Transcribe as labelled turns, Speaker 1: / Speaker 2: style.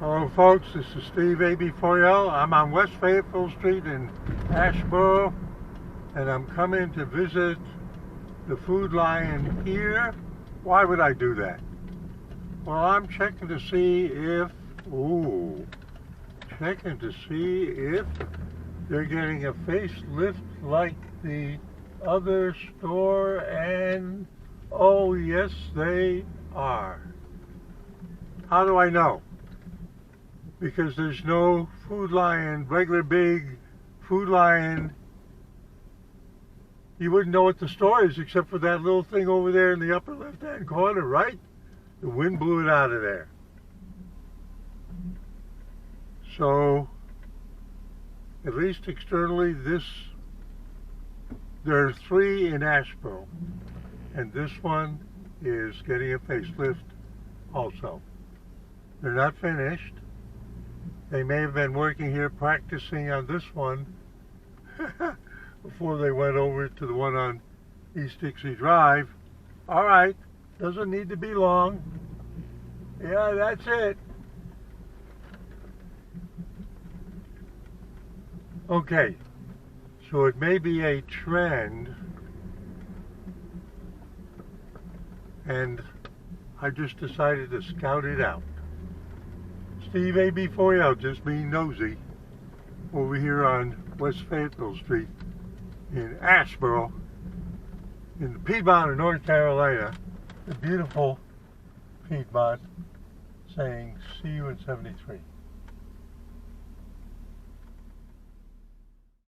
Speaker 1: Hello folks, this is Steve AB4L. I'm on West Fayetteville Street in Asheboro, and I'm coming to visit the Food Lion here. Why would I do that? Well, I'm checking to see if, they're getting a facelift like the other store, and oh yes they are. How do I know? Because there's no Food Lion, regular big Food Lion. You wouldn't know what the store is except for that little thing over there in the upper left-hand corner, right? The wind blew it out of there. So, at least externally, there are 3 in Asheboro, and this one is getting a facelift also. They're not finished. They may have been working here practicing on this one before they went over to the one on East Dixie Drive. All right, doesn't need to be long. Yeah, that's it. Okay, so it may be a trend, and I just decided to scout it out. Steve AB4L, just being nosy, over here on West Fayetteville Street in Asheboro, in the Piedmont of North Carolina, the beautiful Piedmont, saying see you in 73.